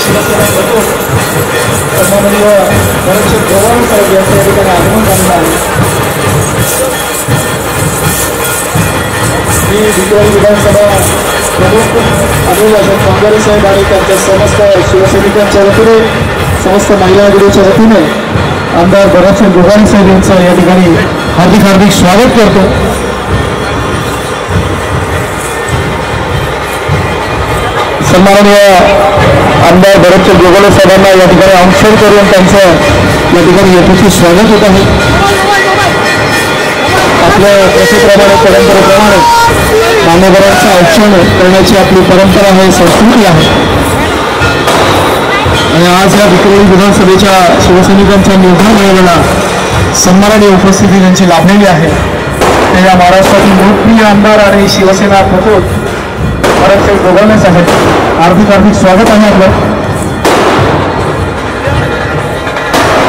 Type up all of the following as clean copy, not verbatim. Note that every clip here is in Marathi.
शिवसेना प्रमुख सन्माननीय भरतसिंग गोवाल साहेब यांच्या या ठिकाणी आगमन झालेलं आहे। मी भिकवडी विधानसभा प्रमुख अनिल अशोक कांगारे साहेब आणि त्यांच्या समस्त शिवसैनिकांच्या वतीने समस्त महिला आघाडीच्या वतीने आमदार भरतसिंग गोवाल साहेब यांचं या ठिकाणी हार्दिक हार्दिक स्वागत करतो। सन्माननीय आमदार भरतसिंग गोवाल साहेबांना या ठिकाणी औक्षण करून त्यांचं या ठिकाणी यथोचित स्वागत होत आहे। आपल्या प्रथेप्रमाणे परंपरेप्रमाणे मान्यवरांचं औक्षण करण्याची आपली परंपरा आहे, संस्कृती आहे आणि आज या भिकवडी विधानसभेच्या शिवसैनिकांच्या निर्धार मेळाव्याला सन्माननीय उपस्थिती त्यांची लाभलेली आहे। ते या महाराष्ट्रातील लोकप्रिय आमदार आणि शिवसेना प्रमुख भरतसिंग गोवाल साहेब, हार्दिक हार्दिक स्वागत आहे आपलं।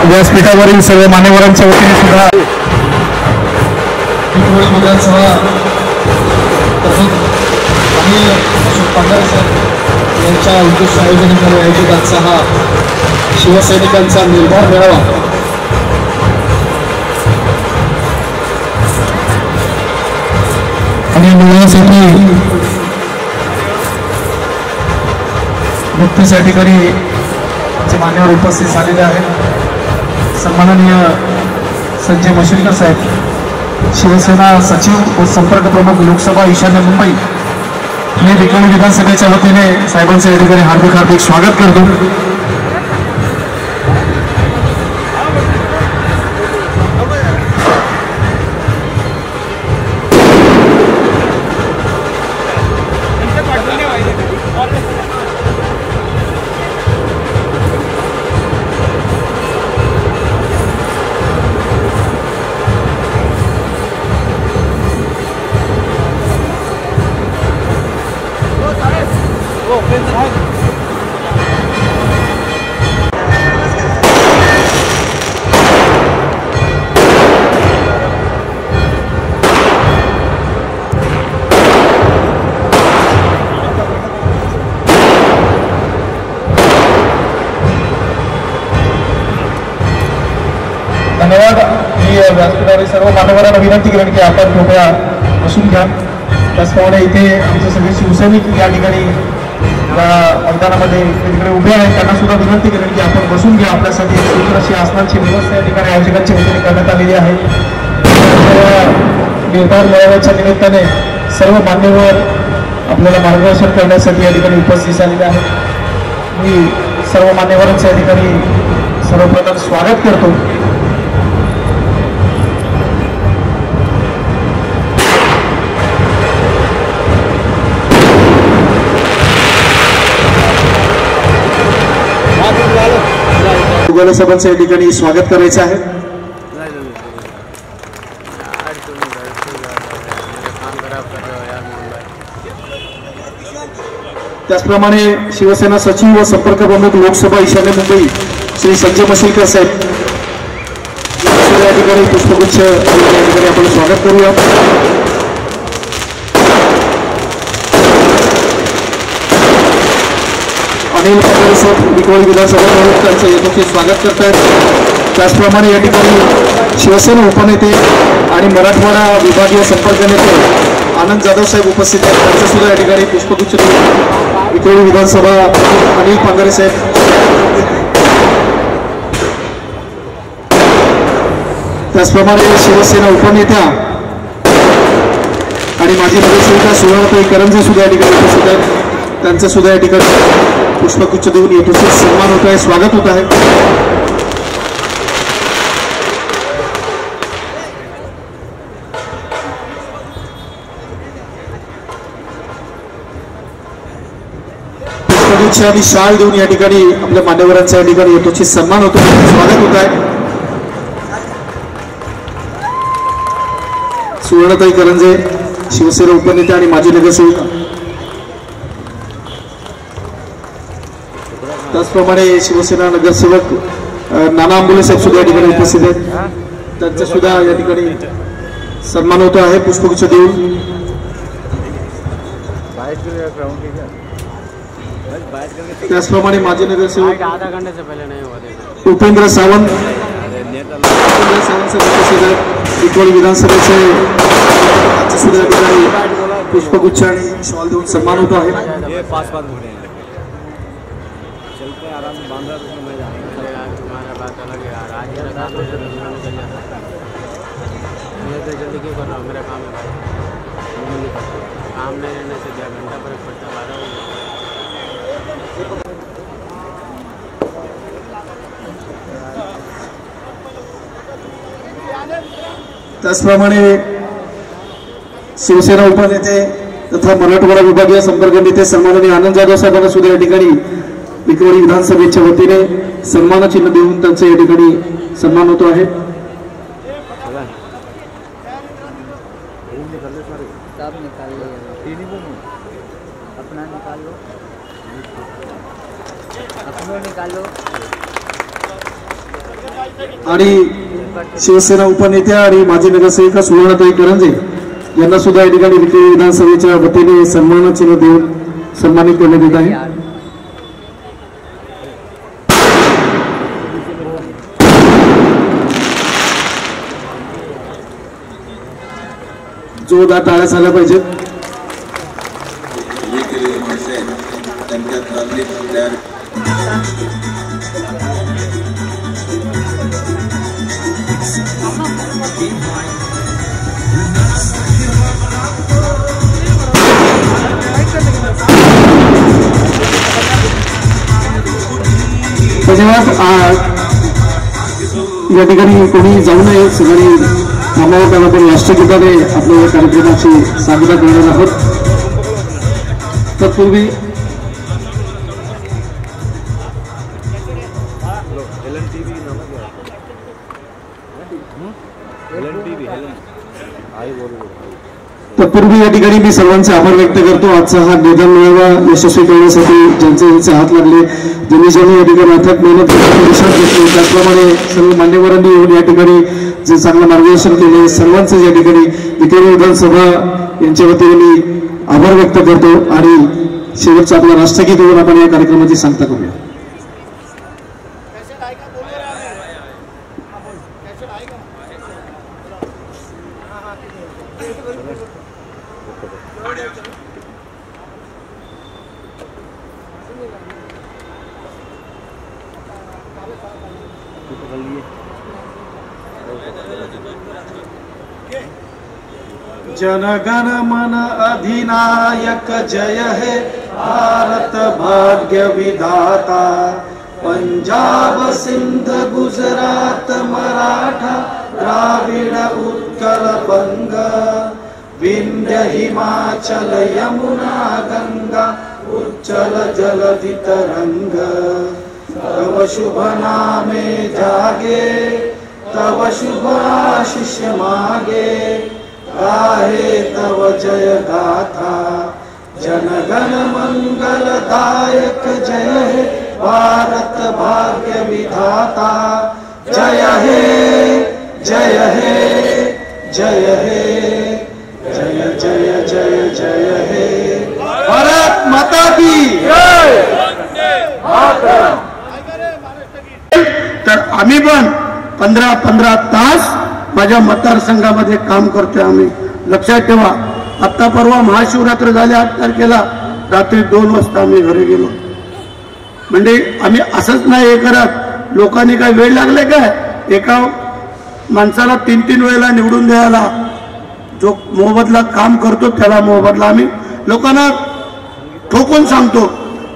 व्यासपीठावरील सर्व मान्यवरांच्या वतीने सुद्धा विधानसभा प्रमुख अनिल अशोक कांगारे साहेब यांच्या उद्देश आयोजनाद्वारे आयोजित आजचा हा शिवसैनिकांचा निर्धार मेळावा आणि मुलांसाठी मुक्तीसाठी मान्यवर उपस्थित झालेले आहेत। सन्माननीय संजय मशिलकर साहेब, शिवसेना सचिव व संपर्क प्रमुख लोकसभा ईशान्य मुंबई, मी भिकवडी विधानसभेच्या वतीने साहेबांचं या ठिकाणी हार्दिक हार्दिक स्वागत करतो। धन्यवाद। मी व्यासपीठावरील सर्व मान्यवरांना विनंती करेन की आपण कृपया बसून घ्या। त्याचप्रमाणे इथे आमचे सगळे शिवसैनिक या ठिकाणी मैदानामध्ये तिकडे उभे आहेत, त्यांना सुद्धा विनंती करेन की आपण बसून घ्या। आपल्यासाठी एक सुंदर अशी आसनाची व्यवस्था या ठिकाणी आयोजकांच्या वतीने करण्यात आलेली आहे। निर्धार मेळाव्याच्या निमित्ताने सर्व मान्यवर आपल्याला मार्गदर्शन करण्यासाठी या ठिकाणी उपस्थित झालेले आहेत। मी सर्व मान्यवरांचं या ठिकाणी सर्वप्रथम स्वागत करतो। गोवाल साहेबांचं या ठिकाणी स्वागत करायचं आहे। त्याचप्रमाणे शिवसेना सचिव व संपर्क प्रमुख लोकसभा ईशान्य मुंबई श्री संजय मशिलकर साहेब या ठिकाणी पुष्पगुच्छ या ठिकाणी आपण स्वागत करूया। अनिल कांगारे साहेब भिकवडी विधानसभा प्रमुख त्यांचं यथोचित स्वागत करतात। त्याचप्रमाणे या ठिकाणी शिवसेना उपनेते आणि मराठवाडा विभागीय संपर्क नेते आनंद जाधव साहेब उपस्थित आहेत, त्यांचं सुद्धा या ठिकाणी पुष्पगुच्छ भिकवडी विधानसभा अनिल कांगारे साहेब। त्याचप्रमाणे शिवसेना उपनेत्या आणि माजी नगरसेविका सुवर्णाताई करंजे सुद्धा या ठिकाणी उपस्थित आहेत, त्यांचं सुद्धा या ठिकाणी पुष्पगुच्छ देऊन यथोचित सन्मान होत आहे, स्वागत होत आहे। पुष्पगुच्छ आणि शाल देऊन या ठिकाणी आपल्या मान्यवरांचा या ठिकाणी यथोचित सन्मान होतो, स्वागत होत आहे। सुवर्णाताई करंजे, शिवसेना उपनेते आणि माजी नगरसेविका, त्याचप्रमाणे शिवसेना नगरसेवक नाना आंबोले साहेब सुद्धा या ठिकाणी उपस्थित आहेत, त्यांचा सुद्धा या ठिकाणी सन्मान होतो आहे पुष्पगुच्छ देऊन। त्याचप्रमाणे माजी नगरसेवक आधा घंटे से पहले नहीं हुआ उपेंद्र सावंत इटोळी विधानसभेचे सुद्धा ठिकाणी पुष्पगुच्छ आणि शॉल देऊन सन्मान होतो आहे. जल्दी क्यों कर रहा हूँ, मेरा काम है भाई, काम नहीं रहने से क्या घंटा पर पड़ता है. त्याचप्रमाणे शिवसेना उपनेते तथा मराठवाडा विभागीय संपर्क नेते सन्माननीय आनंद जाधव साहेबांना सुद्धा या ठिकाणी विक्रोळी विधानसभेच्या वतीने सन्मान चिन्ह देऊन त्यांचा या ठिकाणी सन्मान होतो आहे. आणि शिवसेना उपनेत्या आणि माजी नगरसेविका सुवर्णाताई करंजे यांना सुद्धा या ठिकाणी विक्रोळी विधानसभेच्या वतीने सन्मान चिन्ह देऊन सन्मानित करण्यात येत आहे. जोरदार टाळ्या झाल्या पाहिजेत. या ठिकाणी कोणी जाऊ नये, सगळी थांबावं. त्याला आपण राष्ट्रगीताने आपल्या या कार्यक्रमाची सांगता करणार आहोत. तत्पूर्वी या ठिकाणी मी सर्वांचे आभार व्यक्त करतो. आजचा हा निदान मेळावा यशस्वी करण्यासाठी ज्यांचे हात लागले, ज्यांनी या ठिकाणी अथक मेहनत घेतली, त्याचप्रमाणे सर्व मान्यवरांनी येऊन या ठिकाणी जे चांगलं मार्गदर्शन केले, सर्वांचे या ठिकाणी विक्रोळी विधानसभा यांच्या वतीने मी आभार व्यक्त करतो. आणि शेवटचा आपला राष्ट्रगीत होऊन आपण या कार्यक्रमाची सांगता करूया. जनगण मन अधिनायक जय हे भारत भाग्य विधाता. पंजाब सिंध गुजरात मराठा द्राविड उत्कल बंग. विंध्य हिमाचल यमुना गंगा उच्चल जलधि तरंग. तव शुभ नामे जागे तव शुभ आशीष मागे. गाहे तव जय गाथा जनगण मंगलदायक जय हे भारत भाग्य विधाता. जय हे जय हे जय हे जय जय जय जय हे भारत माता की जय. तर आम्ही पण 15 तास माझ्या मतदारसंघामध्ये काम करतोय. आम्ही लक्षात ठेवा, आत्ता परवा महाशिवरात्र झाली 8 तारखेला रात्री 2 वाजता आम्ही घरी गेलो. म्हणजे आम्ही असंच नाही हे करत. लोकांनी काय वेळ लागले काय? एका माणसाला 3-3 वेळेला निवडून द्यायला जो मोबदला काम करतो त्याला मोबदला आम्ही लोकांना ठोकून सांगतो.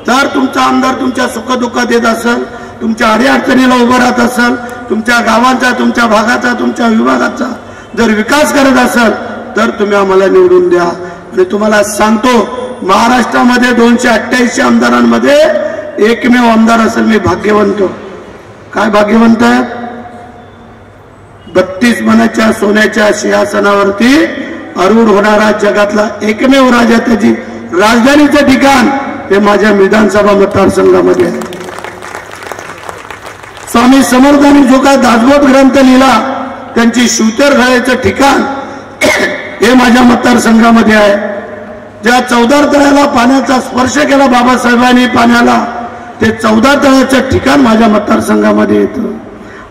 जर तुमचा आमदार तुमच्या सुखदुःखात येत असेल, तुमच्या अडीअडचणीला उभं राहत असेल, तुमच्या गावांचा, तुमच्या भागाचा, तुमच्या विभागाचा जर विकास करत असेल तर तुम्ही आम्हाला निवडून द्या. आणि तुम्हाला सांगतो, महाराष्ट्रामध्ये 288 आमदारांमध्ये एकमेव आमदार असेल मी भाग्यवंत. काय भाग्यवंत आहे? 32 मनाच्या सोन्याच्या सिंहासनावरती आरूढ होणारा जगातला एकमेव राजा, त्याची राजधानीचं ठिकाण हे माझ्या विधानसभा मतदारसंघामध्ये आहे. स्वामी समर्थांनी जो काय दासबोध ग्रंथ लिहिला, त्यांची शिवतर घराचं ठिकाण हे माझ्या मतदारसंघामध्ये आहे. ज्या 14 तळ्याला पाण्याचा स्पर्श केला बाबासाहेबांनी पाण्याला, ते 14 तळ्याचं ठिकाण माझ्या मतदारसंघामध्ये येतं.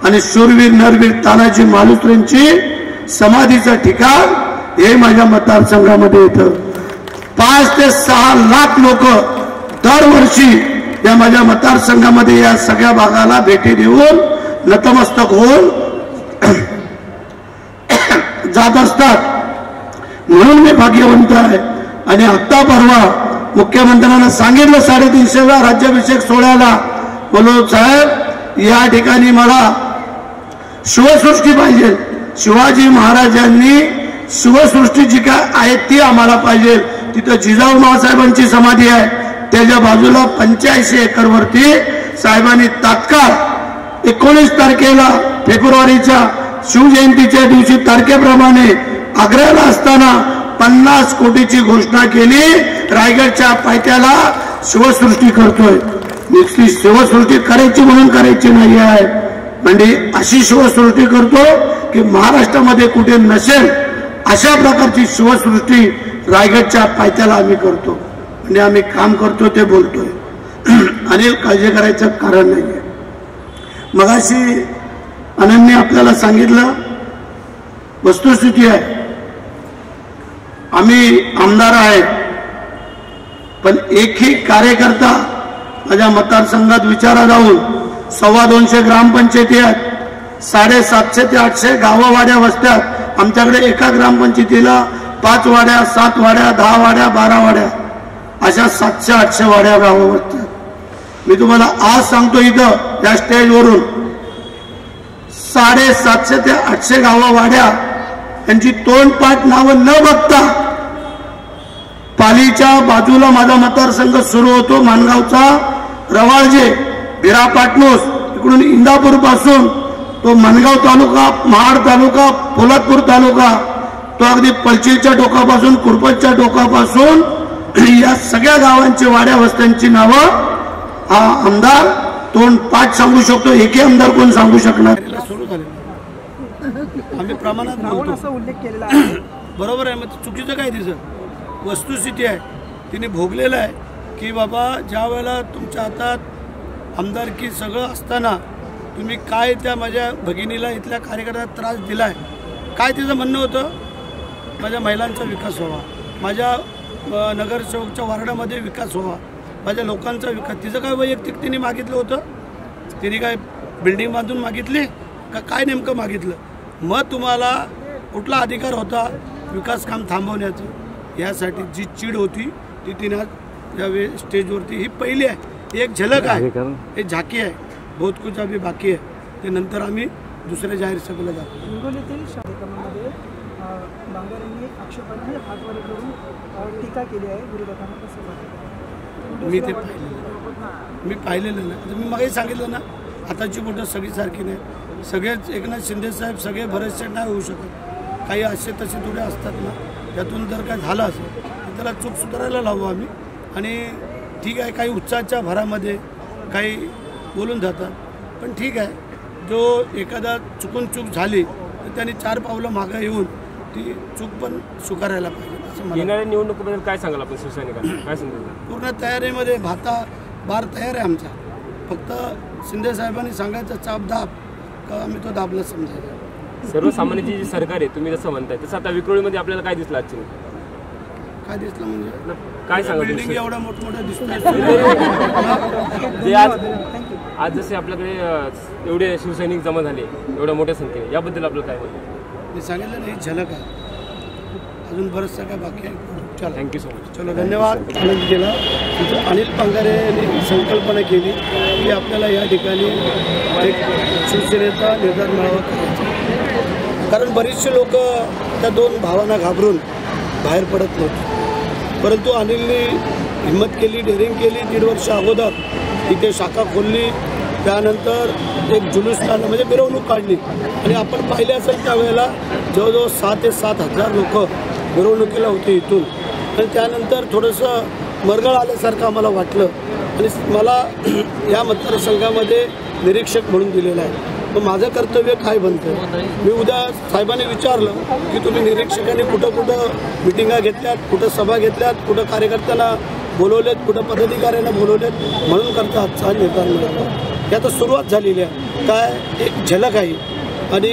आणि शूरवीर नरवीर तानाजी मालुसरेंची समाधीचं ठिकाण हे माझ्या मतदारसंघामध्ये येतं. 5 ते 6 लाख लोक दरवर्षी या माझ्या मतदारसंघामध्ये या सगळ्या भागाला भेटी देऊन नतमस्तक होऊन जात असतात. म्हणून मी भाग्यवंत आहे. आणि आत्ता परवा मुख्यमंत्र्यांना सांगितलं 350व्या राज्याभिषेक सोहळ्याला, बोलो साहेब या ठिकाणी मला शिवसृष्टी पाहिजे. शिवाजी महाराजांनी शिवसृष्टी जी काय आहे ती आम्हाला पाहिजे. तिथं जिजाऊ माँसाहेबांची समाधी आहे, त्याच्या बाजूला 85 एकरवरती साहेबांनी तात्काळ 19 तारखेला फेब्रुवारीच्या शिवजयंतीच्या दिवशी तारखेप्रमाणे आग्र्याला असताना 50 कोटीची घोषणा केली. रायगडच्या पायथ्याला शिवसृष्टी करतोय. नुसती शिवसृष्टी करायची म्हणून करायची नाही आहे, म्हणजे अशी शिवसृष्टी करतो की महाराष्ट्रामध्ये कुठे नसेल अशा प्रकारची शिवसृष्टी रायगडच्या पायथ्याला आम्ही करतो. म्हणजे आम्ही काम करतो ते बोलतोय. अनिल काळजी करायचं कारण नाहीये. मगाशी अनन्य आपल्याला सांगितलं वस्तुस्थिती आहे. आम्ही आमदार आहेत, पण एकही कार्यकर्ता माझ्या मतदारसंघात विचारा जाऊन 225 ग्रामपंचायती आहेत, 750 ते 800 गाववाड्या वस्त्यात. आमच्याकडे एका ग्रामपंचायतीला 5 वाड्या, 7 वाड्या, 10 वाड्या, 12 वाड्या, अशा 700-800 वाड्या गावं वस्त्यात. मी तुम्हाला आज सांगतो इथं या स्टेजवरून 750 ते 800 गावं वाड्या यांची तोंडपाठ नावं न बघता पालीच्या बाजूला माझा मतदारसंघ सुरू होतो. मानगावचा रवाळजे, बिरा पाटणूस, इकडून इंदापूर पासून तो मनगाव तालुका, महाड तालुका, पोलादपूर तालुका, तो अगदी पलचीच्या टोकापासून कुरपतच्या टोकापासून या सगळ्या गावांची वाड्या वस्त्यांची नावं हा आमदार तोंडपाठ सांगू शकतो. एकही आमदार कोण सांगू शकणार. सुरू झाले आम्ही प्रमाणात बोलतो, उल्लेख केलेला आहे. बरोबर आहे. मग चुकीचं काय दिसत? वस्तुस्थिती आहे, तिने भोगलेलं आहे की बाबा ज्या वेळेला तुमच्या हातात आमदारकी सगळं असताना तुम्ही काय त्या माझ्या भगिनीला इथल्या कार्यकर्त्याला त्रास दिला आहे. काय तिचं म्हणणं होतं? माझ्या महिलांचा विकास व्हावा, माझ्या नगरसेवकच्या वार्डामध्ये विकास व्हावा, माझ्या लोकांचा विकास. तिचं काय वैयक्तिक तिने मागितलं होतं? तिने काय बिल्डिंग बांधून मागितली का काय नेमकं मागितलं? मग तुम्हाला कुठला अधिकार होता विकास काम थांबवण्याचं? यासाठी जी चीड होती ती तिने यावेळी स्टेजवरती, ही पहिली आहे, एक झलक आहे, हे झाकी आहे. बहुत कुछ अभी बाकी आहे. ते नंतर आम्ही दुसऱ्या जाहीर सभेला जातो. हिंगोलीतील कार्यक्रमामध्ये बांगरेंनी आक्षेपार्ह हातवारे करून टीका केली आहे विरोधकांना. कसं वाटतं? मी पाहिलेलं ना. मी मगाही सांगितलं ना, आताची बोटं सगळी सारखी नाही. सगळेच एकनाथ शिंदे साहेब सगळे भरतशेठ नाही होऊ शकत. काही असे तसे थोडे असतात ना, त्यातून जर काय झालं असेल तर त्याला चूक सुधारायला लावू आम्ही. आणि ठीक आहे, काही उत्साहाच्या भरामध्ये काही बोलून जातात, पण ठीक आहे, जो एखादा चुकून चूक झाली तर त्यांनी 4 पावलं मागं येऊन ती चूक पण स्वीकारायला पाहिजे असं मला. येणाऱ्या निवडणुकीबद्दल काय सांगाल आपण शिवसैनिकांना? काय सांगाल? पूर्ण तयारीमध्ये बार तयार आहे आमचा. फक्त शिंदे साहेबांनी सांगायचं चाप दाब का आम्ही तो दाबला समजायचा. सर्वसामान्यांची जी सरकार आहे तुम्ही जसं म्हणताय तसं आता विक्रोळीमध्ये आपल्याला काय दिसलं आजची? काय दिसलं म्हणजे काय सांगा? बिल्डिंग एवढा मोठमोठा दिसतोय. जे आज जसे आपल्याकडे एवढे शिवसैनिक जमा झाले एवढ्या मोठ्या संख्येने, याबद्दल आपलं काय म्हणणं? मी सांगितलं नाही, झलक आहे. अजून बरंचसं काय बाकी आहे. चला, थँक्यू सो मच. चलो, धन्यवाद. आनंद केला. अनिल पांगारे यांनी संकल्पना केली की आपल्याला या ठिकाणी एक शिवसेनेचा निर्धार मेळावा करायचा. कारण बरीचशी लोक त्या 2 भावांना घाबरून बाहेर पडत नव्हते. परंतु अनिलने हिंमत केली, डेअरिंग केली. 1.5 वर्ष अगोदर इथे शाखा खोलली, त्यानंतर एक जुलूस काढलं, म्हणजे मिरवणूक काढली. आणि आपण पाहिले असेल त्यावेळेला जवळजवळ 6 ते 7 हजार लोक मिरवणुकीला होते इथून. आणि त्यानंतर थोडंसं मरगळ आल्यासारखं आम्हाला वाटलं आणि मला या मतदारसंघामध्ये निरीक्षक म्हणून दिलेलं आहे. मग माझं कर्तव्य काय बनतं? मी उद्या साहेबांनी विचारलं की तुम्ही निरीक्षकांनी कुठं कुठं मिटिंगा घेतल्यात, कुठं सभा घेतल्यात, कुठं कार्यकर्त्यांना बोलवलेत, कुठं पदाधिकाऱ्यांना बोलवलेत, म्हणून करता आजचा निर्धार मिळाला. ही आता सुरुवात झालेली आहे. काय एक झलक आहे आणि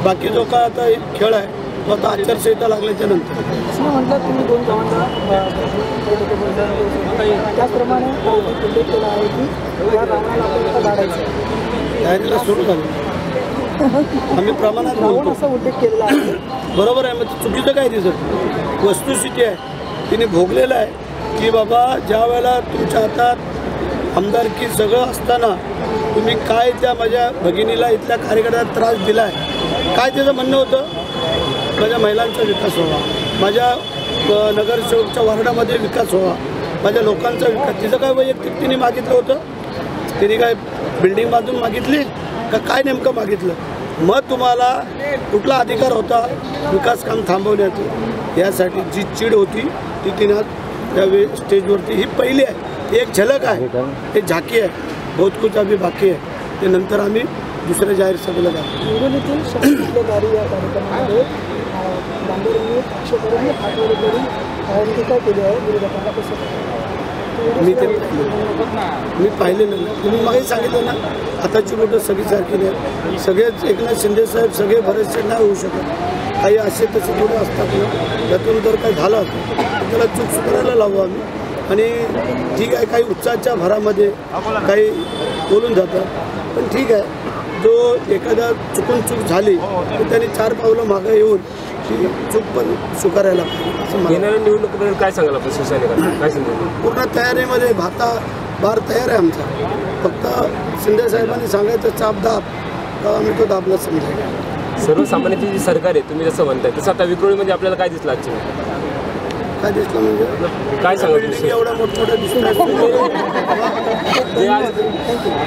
बाकी जो काय आता खेळ आहे तो आता आचारसंहिता लागल्याच्या नंतर. म्हटलं तुम्ही 2 गावांना त्याचप्रमाणे उल्लेख केला आहे की या रावणाला आपल्याला गाडायचं तयारीला सुरू झालं. आम्ही प्रमाणात बोलतो असा उल्लेख केलेला आहे. बरोबर आहे. मग चुकीचं काय दिसत? वस्तुस्थिती आहे, तिने भोगलेलं आहे की बाबा ज्या वेळेला तुमच्या हातात आमदारकी सगळं असताना तुम्ही काय त्या माझ्या भगिनीला इथल्या कार्यकर्त्याला त्रास दिला आहे. काय त्याचं म्हणणं होतं? माझ्या महिलांचा विकास व्हावा, माझ्या नगरसेवकच्या वार्डामध्ये विकास व्हावा, माझ्या लोकांचा विकास. तिचं काय वैयक्तिक तिने मागितलं होतं? तिने काय बिल्डिंग बांधून मागितली का काय नेमकं मागितलं? मग तुम्हाला कुठला अधिकार होता विकास काम थांबवण्यात? यासाठी जी चीड होती ती तिने त्यावेळी स्टेजवरती ही पहिली आहे. एक झलक आहे, एक झाकी आहे. बहुत कुछ अभी बाकी आहे. ते नंतर आम्ही दुसऱ्या जाहीर सभेला जातो. हिंगोलीतील शक्तीगारी या कार्यक्रमामध्ये बांगरेंनी आक्षेपार्ह हातवारे करून टीका केली आहे विरोधकांना. कसं मी पाहिलेलं नाही. तुम्ही मागे सांगितलं ना, आताची गोष्ट सगळी सारखी नाही. सगळेच एकनाथ शिंदे साहेब सगळे बरेचसे नाही होऊ शकत. काही असे तसे थोडे असतात ना, त्यातून जर काही झालं तर त्याला चूक सुधारायला लावू आम्ही. आणि ठीक आहे, काही उत्साहाच्या भरामध्ये काही बोलून जातात, पण ठीक आहे. जो एखादा चुकून चूक झाली तर त्यांनी 4 पावलं मागं येऊन ती चूक पण स्वीकारायला पाहिजे असं मला. येणाऱ्या निवडणुकीबद्दल काय सांगाल आपण शिवसैनिकांना? काय सांगाल? पूर्ण तयारीमध्ये बार तयार आहे आमचा. फक्त शिंदे साहेबांनी सांगायचं चाप दाब का आम्ही तो दाबला समजायला. सर्वसामान्यांची जी सरकार आहे तुम्ही जसं म्हणताय तसं आता विक्रोळीमध्ये आपल्याला काय दिसलं आजची? काय दिसलं म्हणजे काय सांगा बिल्डिंग एवढ्या मोठमोठ्या दिसतात.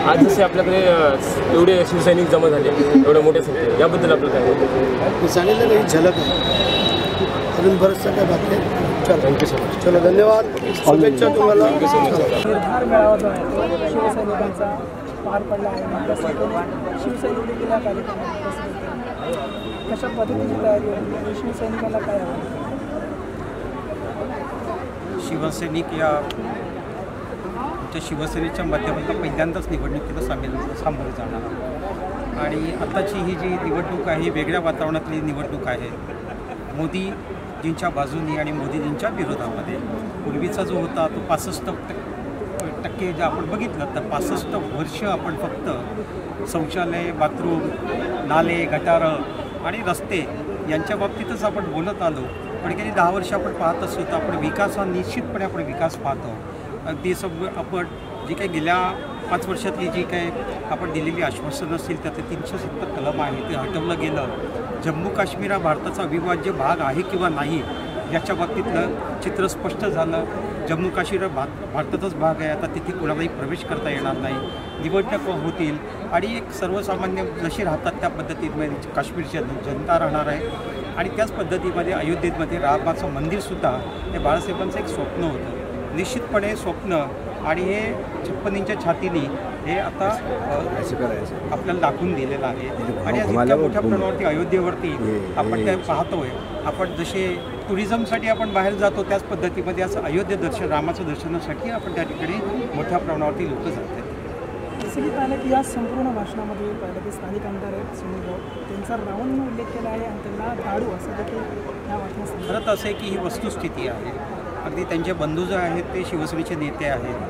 आज जसे आपल्याकडे एवढे शिवसैनिक जमा झाले एवढ्या मोठ्या संख्येने, याबद्दल आपलं काय? मी सांगितलं नाही, झलक आहे. अजून बरंचसं काय बाकी आहे. चला, थँक्यू सो मच. चला, धन्यवाद. शुभेच्छा तुम्हाला. निर्धार मेळावा जो आहे तो शिवसैनिकांचा पार पडला आहे. शिवसैनिक देखील या कार्यक्रमात कशा पद्धतीची तयारी होती आणि शिवसैनिकांना काय हवं? शिवसैनिक या शिवसेनेच्या माध्यमातून पहिल्यांदाच निवडणुकीला सामोरे जाणार आहोत. आणि आत्ताची ही जी निवडणूक आहे ही वेगळ्या वातावरणातली निवडणूक आहे. मोदीजींच्या बाजूनी आणि मोदीजींच्या विरोधामध्ये. पूर्वीचा जो होता तो 65% जे आपण बघितलं तर 65 वर्ष आपण फक्त शौचालय, बाथरूम, नाले, गटारं आणि रस्ते यांच्या बाबतीतच आपण बोलत आलो. पण गेली 10 वर्ष आपण पाहत असतो तर आपण विकास हा निश्चितपणे आपण विकास पाहतो. अगदी आपण जी काही गेल्या 5 वर्षातली जी काही आपण दिलेली आश्वासनं असतील त्यातले 370 कलम आहे ते हटवलं गेलं. जम्मू काश्मीर हा भारताचा अविभाज्य भाग आहे किंवा नाही याच्या बाबतीतलं चित्र स्पष्ट झालं. जम्मू काश्मीर भारताचाच भाग आहे. आता तिथे कोणालाही प्रवेश करता येणार नाही. निवडणुका होतील आणि एक सर्वसामान्य जशी राहतात त्या पद्धतीमध्ये काश्मीरची जनता राहणार आहे. आणि त्याच पद्धतीमध्ये अयोध्येमध्ये रामाचं मंदिरसुद्धा हे बाळासाहेबांचं एक स्वप्न होतं. निश्चितपणे स्वप्न आणि हे 56 इंच्या छातीने हे आता आपल्याला दाखवून दिलेलं आहे. आणि इतक्या मोठ्या प्रमाणावरती अयोध्येवरती आपण ते पाहतोय. आपण जसे टुरिझमसाठी आपण बाहेर जातो त्याच पद्धतीमध्ये असं अयोध्ये दर्शन रामाचं दर्शनासाठी आपण त्या ठिकाणी मोठ्या प्रमाणावरती लोक जातात. जसं की पाहिलं की या संपूर्ण भाषणामध्ये पाहिलं की स्थानिक आमदार आहेत सुनील राऊत त्यांचा रावण उल्लेख केला आहे आणि त्यांना दाडू असं देखील या वाटण्यास. खरं तर असं आहे की ही वस्तुस्थिती आहे. अगदी त्यांचे बंधू जे आहेत ते शिवसेनेचे नेते आहेत.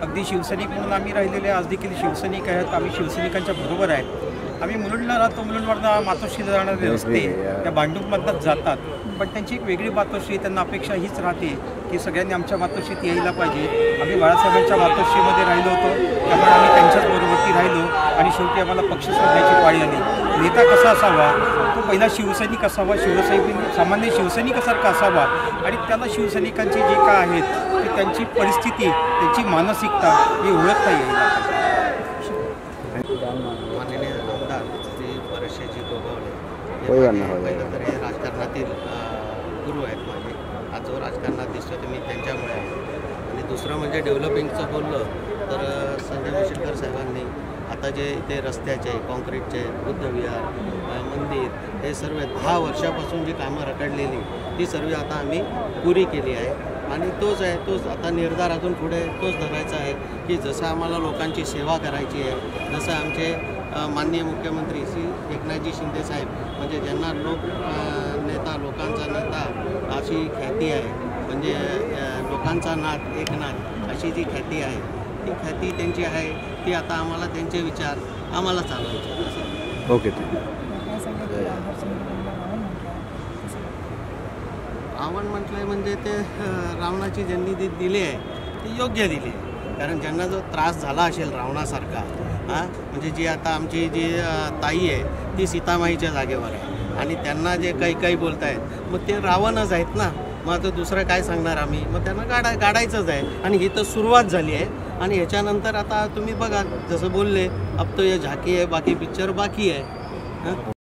अगदी शिवसैनिक म्हणून आम्ही राहिलेले आज देखील शिवसैनिक आहेत. आम्ही शिवसैनिकांच्या बरोबर आहेत. आम्ही मुलुंडला राहतो. मुलुंडवरनं मातोश्री जाणारे रस्ते त्या भांडूपमधनंच जातात. पण त्यांची एक वेगळी मातोश्री त्यांना अपेक्षा हीच राहते की सगळ्यांनी आमच्या मातोश्रीत यायला पाहिजे. आम्ही बाळासाहेबांच्या मातोश्रीमध्ये राहिलो होतो त्यामुळे आम्ही त्यांच्याच बरोबरती राहिलो आणि शेवटी आम्हाला पक्ष सोडण्याची पाळी आली. नेता कसा असावा तो पहिला शिवसैनिक असावा. सामान्य शिवसैनिकासारखा असावा आणि त्याला शिवसैनिकांची जे काय आहेत ते त्यांची परिस्थिती त्यांची मानसिकता ही ओळखता येईल. माननीय आमदार श्री परेशजी गोगावले पहिलं तर हे राजकारणातील गुरु आहेत माझे. आज जो राजकारणात दिसतो ते मी त्यांच्यामुळे आहे. आणि दुसरं म्हणजे डेव्हलपिंगचं बोललं तर संजय मुशिलकर साहेबांनी आता जे इथे रस्त्याचे कॉन्क्रीटचे बुद्धविहार मंदिर हे सर्व 10 वर्षापासून जी कामं रखडलेली ती सर्व आता आम्ही पुरी केली आहे आणि तोच आता निर्धारातून पुढे तोच धरायचा आहे की जसं आम्हाला लोकांची सेवा करायची आहे, जसं आमचे माननीय मुख्यमंत्री श्री एकनाथजी शिंदे साहेब म्हणजे ज्यांना लोकांचा नेता अशी ख्याती आहे, म्हणजे लोकांचा नाथ एकनाथ अशी जी ख्याती आहे ती ख्याती त्यांची आहे ती आता आम्हाला त्यांचे विचार आम्हाला चालवायचे. ओके. रावण म्हटलंय म्हणजे ते रावणाची ज्यांनी ती दिली आहे ती योग्य दिली आहे, कारण ज्यांना जो त्रास झाला असेल रावणासारखा म्हणजे जी आता आमची जी ताई आहे ती सीतामाईच्या जागेवर आहे आणि त्यांना जे काही बोलत आहेत मग ते रावणच आहेत ना, मग आता दुसरं काय सांगणार आम्ही, मग त्यांना गाडायचंच आहे आणि ही तर सुरुवात झाली आहे आणि ह्याच्यानंतर आता तुम्ही बघा जसं बोलले अब तो ये झाकी आहे बाकी पिक्चर बाकी आहे.